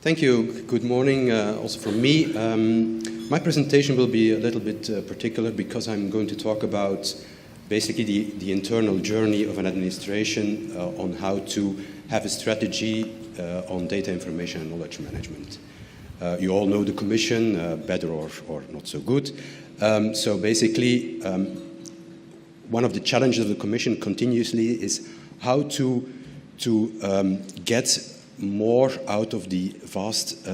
Thank you. Good morning also from me. My presentation will be a little bit particular because I'm going to talk about basically the internal journey of an administration on how to have a strategy on data information and knowledge management. You all know the Commission, better or not so good. So basically, one of the challenges of the Commission continuously is how to get more out of the vast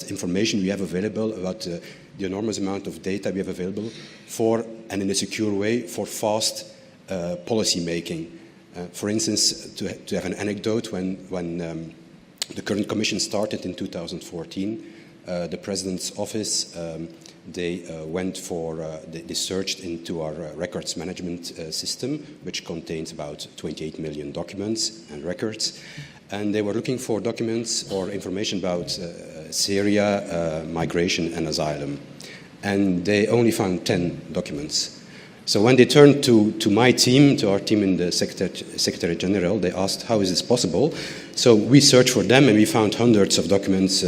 information we have available about the enormous amount of data we have available for, and in a secure way, for fast policy making. For instance, to have an anecdote, when the current Commission started in 2014, the President's Office, they searched into our records management system, which contains about 28 million documents and records. And they were looking for documents or information about Syria, migration and asylum. And they only found 10 documents. So when they turned to my team, to our team in the Secretariat-General, they asked, how is this possible? So we searched for them and we found hundreds of documents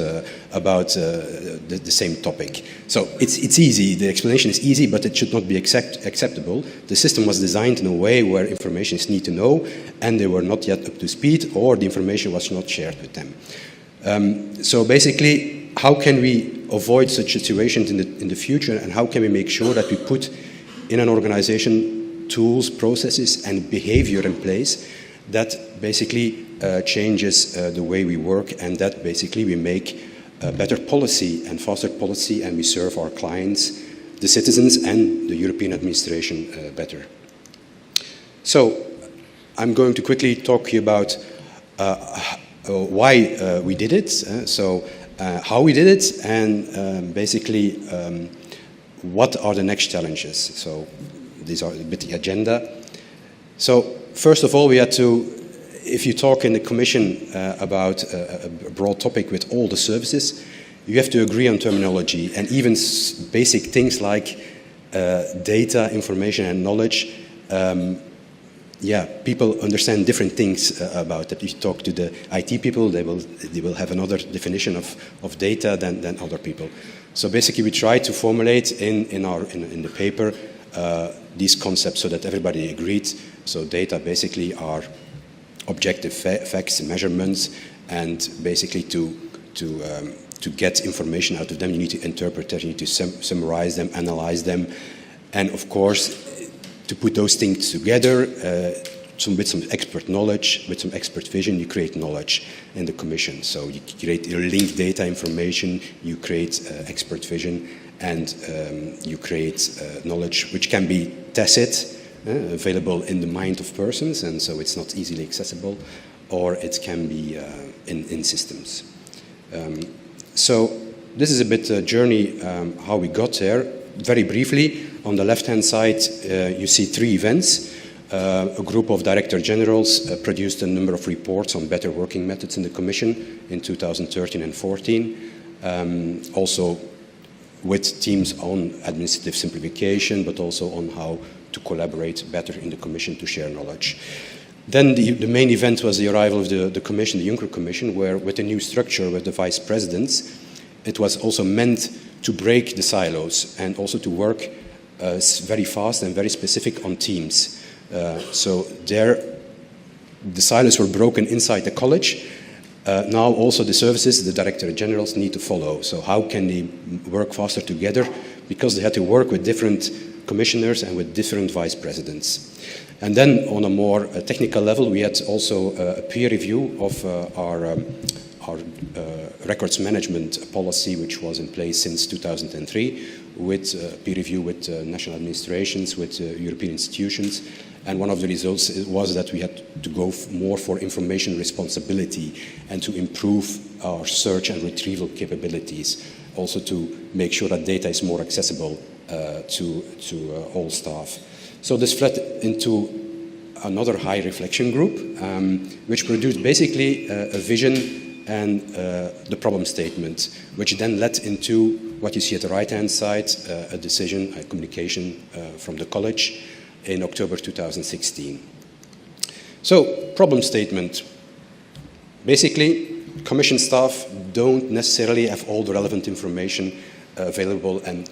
about the same topic. So it's easy, the explanation is easy, but it should not be acceptable. The system was designed in a way where information is need to know, and they were not yet up to speed, or the information was not shared with them. So basically, how can we avoid such situations in the future, and how can we make sure that we put in an organization tools, processes, and behavior in place that basically changes the way we work, and that basically we make better policy and faster policy, and we serve our clients, the citizens, and the European administration better. So I'm going to quickly talk to you about why we did it, how we did it, and basically what are the next challenges. So these are a bit the agenda. So first of all, we had to, if you talk in the Commission about a broad topic with all the services, you have to agree on terminology, and even basic things like data, information and knowledge. People understand different things about it. If you talk to the IT people, they will have another definition of data than other people. So basically, we try to formulate in the paper these concepts so that everybody agreed. So data basically are objective facts, measurements, and basically to get information out of them, you need to interpret them, you need to summarize them, analyze them, and of course, to put those things together with some expert knowledge, with some expert vision, you create knowledge in the Commission. So you create your linked data information, you create expert vision, and you create knowledge which can be tacit, available in the mind of persons, and so it's not easily accessible, or it can be in systems. So this is a bit a journey how we got there. Very briefly, on the left-hand side, you see 3 events. A group of Director Generals produced a number of reports on better working methods in the Commission in 2013 and 14. Also with teams on administrative simplification, but also on how to collaborate better in the Commission to share knowledge. Then the main event was the arrival of the Commission, the Juncker Commission, where with a new structure with the Vice Presidents, it was also meant to break the silos and also to work very fast and very specific on teams. So there, the silos were broken inside the college. Now also the services, the Director Generals need to follow. So how can they work faster together? Because they had to work with different commissioners and with different vice presidents. And then on a more technical level, we had also a peer review of our records management policy, which was in place since 2003, with peer review with national administrations, with European institutions. And one of the results was that we had to go more for information responsibility and to improve our search and retrieval capabilities, also to make sure that data is more accessible to all staff. So this fed into another high reflection group, which produced basically a vision and the problem statement, which then led into what you see at the right-hand side, a decision, a communication from the college in October 2016. So, problem statement. Basically, Commission staff don't necessarily have all the relevant information available and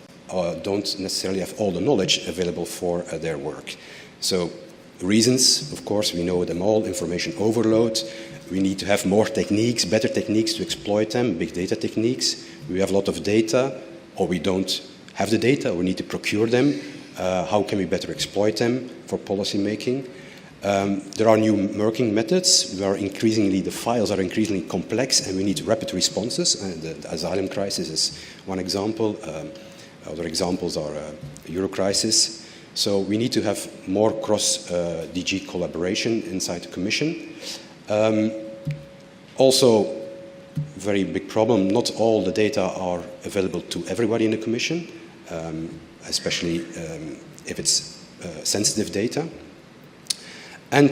don't necessarily have all the knowledge available for their work. So reasons, of course, we know them all: information overload. We need to have more techniques, better techniques to exploit them, big data techniques. We have a lot of data, or we don't have the data, or we need to procure them. How can we better exploit them for policy making? There are new working methods. The files are increasingly complex, and we need rapid responses. The asylum crisis is one example. Other examples are Euro crisis. So we need to have more cross-DG collaboration inside the Commission. Also, very big problem, not all the data are available to everybody in the Commission, especially if it's sensitive data. And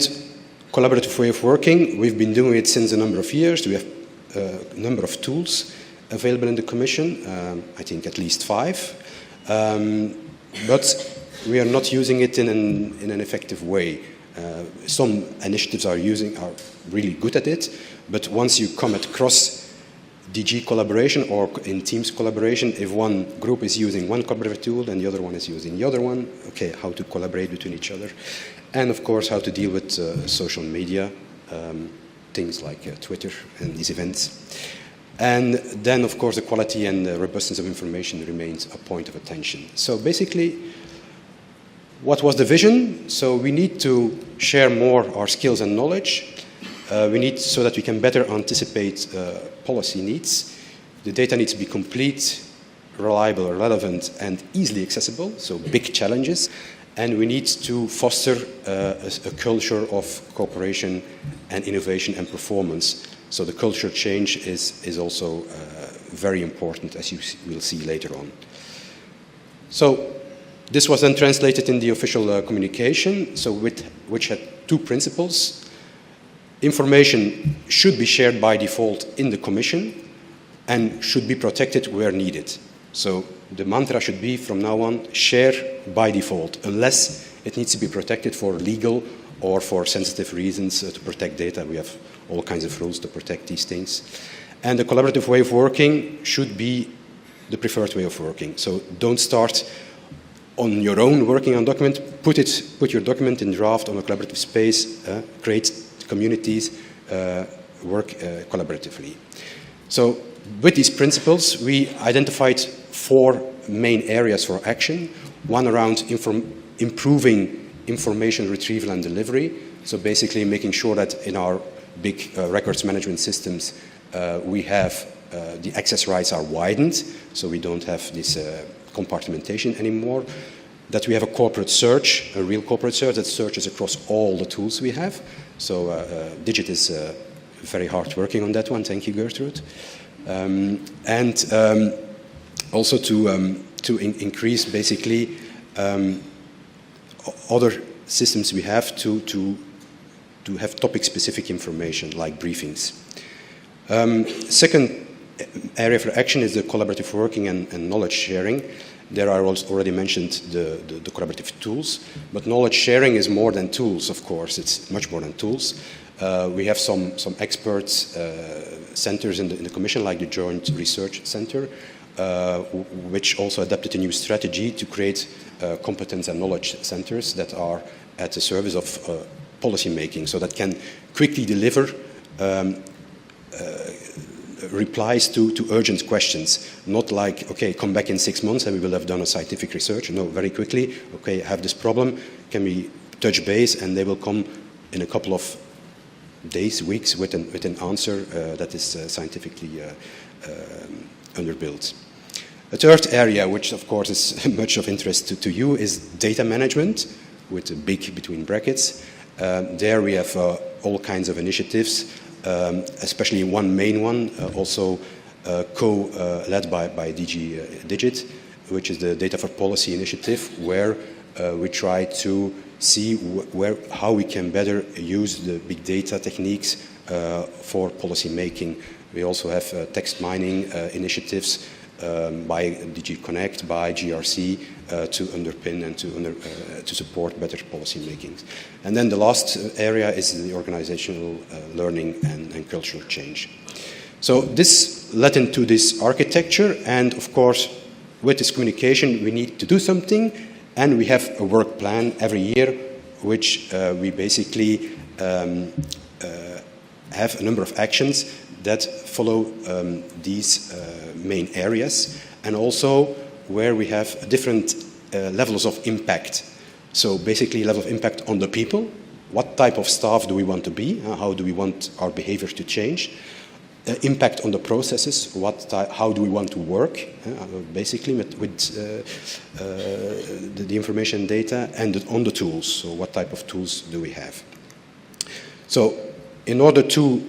collaborative way of working, we've been doing it since a number of years. We have a number of tools available in the Commission, I think at least 5. But we are not using it in an effective way. Some initiatives are really good at it, but once you come at cross-DG collaboration or in Teams collaboration, if one group is using one collaborative tool and the other one is using the other one, okay, how to collaborate between each other. And of course, how to deal with social media, things like Twitter and these events. And then, of course, the quality and the robustness of information remains a point of attention. So basically, what was the vision? So we need to share more our skills and knowledge. We need so that we can better anticipate policy needs. The data needs to be complete, reliable, relevant, and easily accessible, so big challenges. And we need to foster a culture of cooperation and innovation and performance. So the culture change is also very important, as you will see later on. So this was then translated in the official communication, so which had 2 principles. Information should be shared by default in the Commission and should be protected where needed. So the mantra should be, from now on, share by default, unless it needs to be protected for legal or for sensitive reasons to protect data. We have all kinds of rules to protect these things. And the collaborative way of working should be the preferred way of working. So don't start on your own working on document. Put your document in draft on a collaborative space, create communities, work collaboratively. So with these principles, we identified 4 main areas for action. One around improving information retrieval and delivery. So basically making sure that in our big records management systems, we have the access rights are widened, so we don't have this compartmentation anymore. That we have a corporate search, a real corporate search that searches across all the tools we have. So Digit is very hard working on that one. Thank you, Gertrude. Also to increase basically other systems we have to have topic-specific information like briefings. Second area for action is the collaborative working and knowledge sharing. There I already mentioned the collaborative tools, but knowledge sharing is more than tools, of course. It's much more than tools. We have some experts centers in the Commission, like the Joint Research Center, which also adapted a new strategy to create competence and knowledge centers that are at the service of policy making, so that can quickly deliver replies to urgent questions. Not like, okay, come back in 6 months and we will have done a scientific research. No, very quickly, okay, I have this problem, can we touch base? And they will come in a couple of days, weeks with an answer that is scientifically underbuilt. A third area, which of course is much of interest to you, is data management, with a big between brackets. There we have all kinds of initiatives, especially one main one, also led by DG Digit, which is the Data for Policy initiative, where we try to see how we can better use the big data techniques for policy making. We also have text mining initiatives by DG Connect, by GRC, to underpin and to support better policy making. And then the last area is the organizational learning and cultural change. So this led into this architecture, and of course, with this communication, we need to do something, and we have a work plan every year, which we basically have a number of actions that follow these main areas, and also where we have different levels of impact. So basically, level of impact on the people. What type of staff do we want to be? How do we want our behavior to change? Impact on the processes. How do we want to work? Basically, with the information data, and on the tools. So what type of tools do we have? So in order to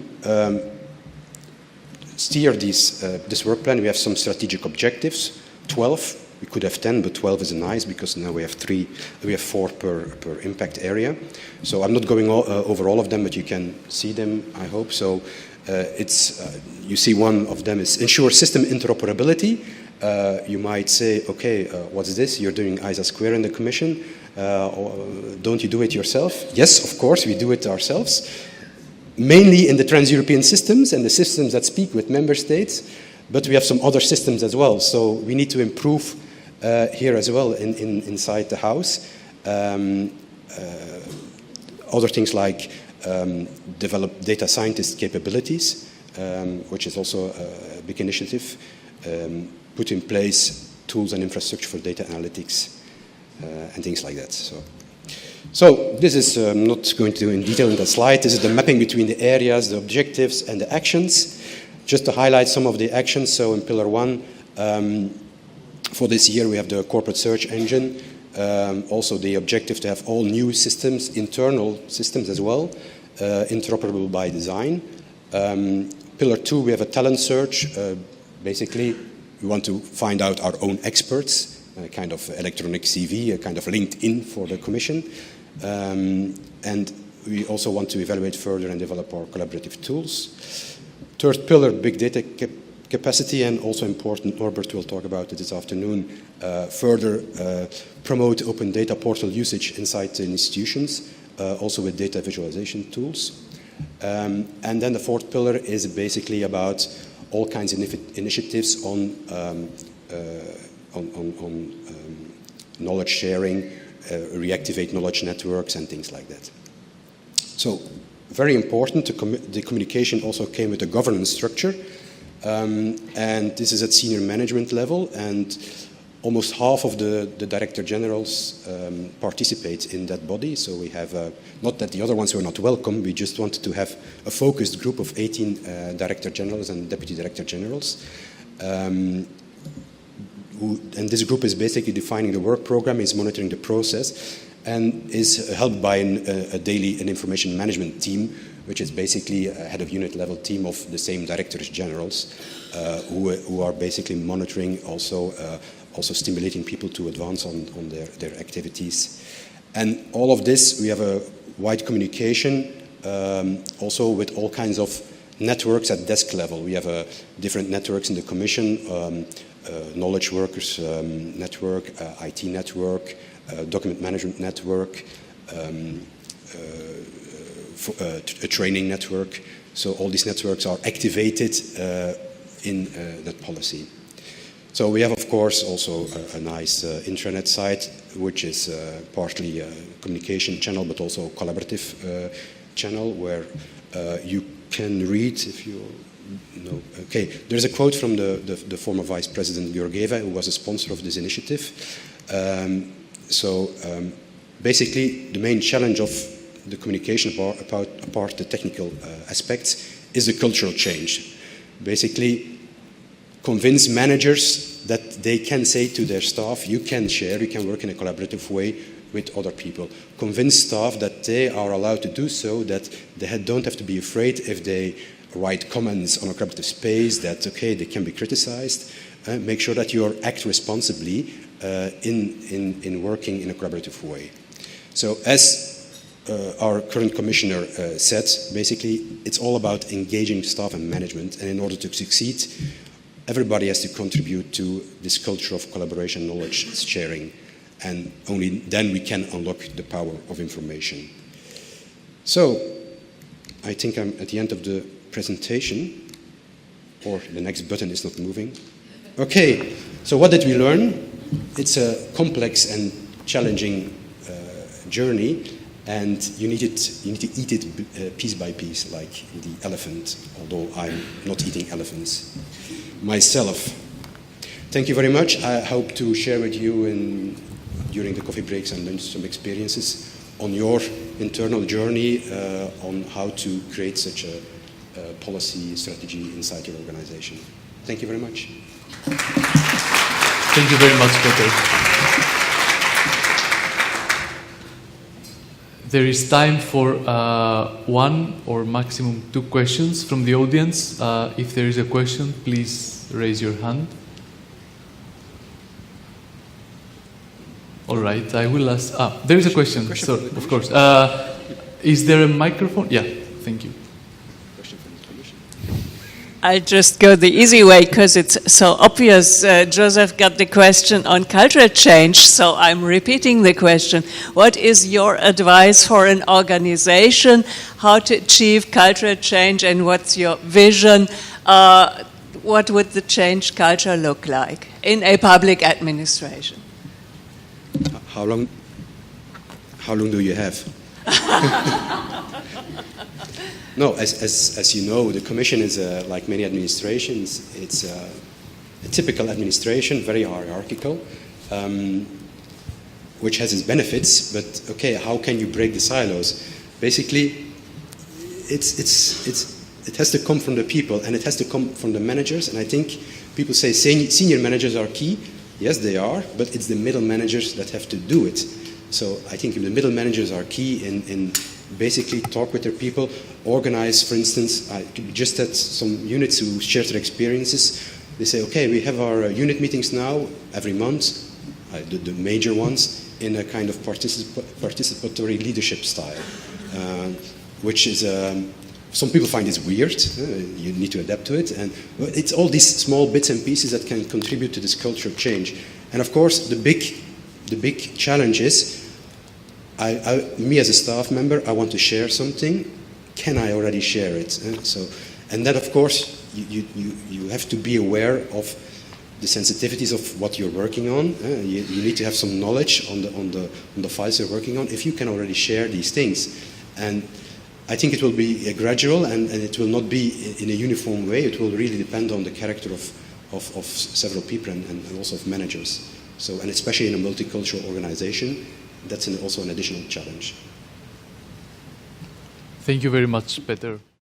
steer this work plan, we have some strategic objectives, 12. We could have 10, but 12 is nice because now we have 4 per impact area. So I'm not going over all of them, but you can see them, I hope. So you see one of them is ensure system interoperability. You might say, okay, what's this? You're doing ISA² in the Commission. Don't you do it yourself? Yes, of course, we do it ourselves. Mainly in the trans-European systems and the systems that speak with member states, but we have some other systems as well. So we need to improve here as well inside the house. Other things like develop data scientist capabilities, which is also a big initiative. Put in place tools and infrastructure for data analytics and things like that. So this is not going to do in detail in the slide. This is the mapping between the areas, the objectives, and the actions. Just to highlight some of the actions, so in Pillar 1, for this year we have the corporate search engine, also the objective to have all new systems, internal systems as well, interoperable by design. Pillar 2, we have a talent search. Basically, we want to find out our own experts, a kind of electronic CV, a kind of LinkedIn for the Commission. And we also want to evaluate further and develop our collaborative tools. Third pillar, big data capacity, and also important, Norbert will talk about it this afternoon, further promote open data portal usage inside the institutions, also with data visualization tools. And then the fourth pillar is basically about all kinds of initiatives on knowledge sharing, reactivate knowledge networks, and things like that. So, very important, the communication also came with a governance structure, and this is at senior management level, and almost half of the Director Generals participate in that body. So we have, not that the other ones were not welcome, we just wanted to have a focused group of 18 Director Generals and Deputy Director Generals. And this group is basically defining the work program, is monitoring the process, and is helped by a daily information management team, which is basically a head of unit level team of the same Directors Generals, who are basically monitoring, also stimulating people to advance on their activities. And all of this, we have a wide communication, also with all kinds of networks at desk level. We have different networks in the Commission, knowledge workers network, IT network, document management network, a training network. So all these networks are activated in that policy. So we have, of course, also a nice intranet site, which is partly a communication channel, but also a collaborative channel where you can read, if you know. Okay, there's a quote from the former Vice President Georgieva, who was a sponsor of this initiative. Basically, the main challenge of the communication apart the technical aspects is the cultural change. Basically, convince managers that they can say to their staff, you can share, you can work in a collaborative way with other people. Convince staff that they are allowed to do so, that they don't have to be afraid if they write comments on a collaborative space, that, okay, they can be criticized. Make sure that you act responsibly in working in a collaborative way. So as our current commissioner said, basically, it's all about engaging staff and management, and in order to succeed, everybody has to contribute to this culture of collaboration, knowledge sharing, and only then we can unlock the power of information. So, I think I'm at the end of the presentation. or the next button is not moving. Okay, so what did we learn? It's a complex and challenging journey, and you need to eat it piece by piece, like the elephant, although I'm not eating elephants myself. Thank you very much. I hope to share with you during the coffee breaks and lunch some experiences on your internal journey on how to create such a policy strategy inside your organization. Thank you very much. Thank you very much, Peter. There is time for one or maximum 2 questions from the audience. If there is a question, please raise your hand. All right, I will ask. There is a question. So, of course. Is there a microphone? Yeah, thank you. I'll just go the easy way because it's so obvious. Joseph got the question on cultural change, so I'm repeating the question. What is your advice for an organization? How to achieve cultural change, and what's your vision? What would the change culture look like in a public administration? How long do you have? No, as you know, the Commission is, like many administrations, it's a typical administration, very hierarchical, which has its benefits, but okay, how can you break the silos? Basically, it has to come from the people, and it has to come from the managers, and I think people say senior managers are key. Yes, they are, but it's the middle managers that have to do it. So I think the middle managers are key in basically talk with their people, organize, for instance, I just had some units who shared their experiences. They say, okay, we have our unit meetings now every month, the major ones, in a kind of participatory leadership style, which is, some people find this weird, you need to adapt to it, and it's all these small bits and pieces that can contribute to this culture of change. And of course, the big challenge is, me as a staff member, I want to share something. Can I already share it? And that, of course, you have to be aware of the sensitivities of what you're working on. You need to have some knowledge on the files you're working on if you can already share these things. And I think it will be gradual, and it will not be in a uniform way. It will really depend on the character of several people and also of managers. So, and especially in a multicultural organization, that's also an additional challenge. Thank you very much, Peter.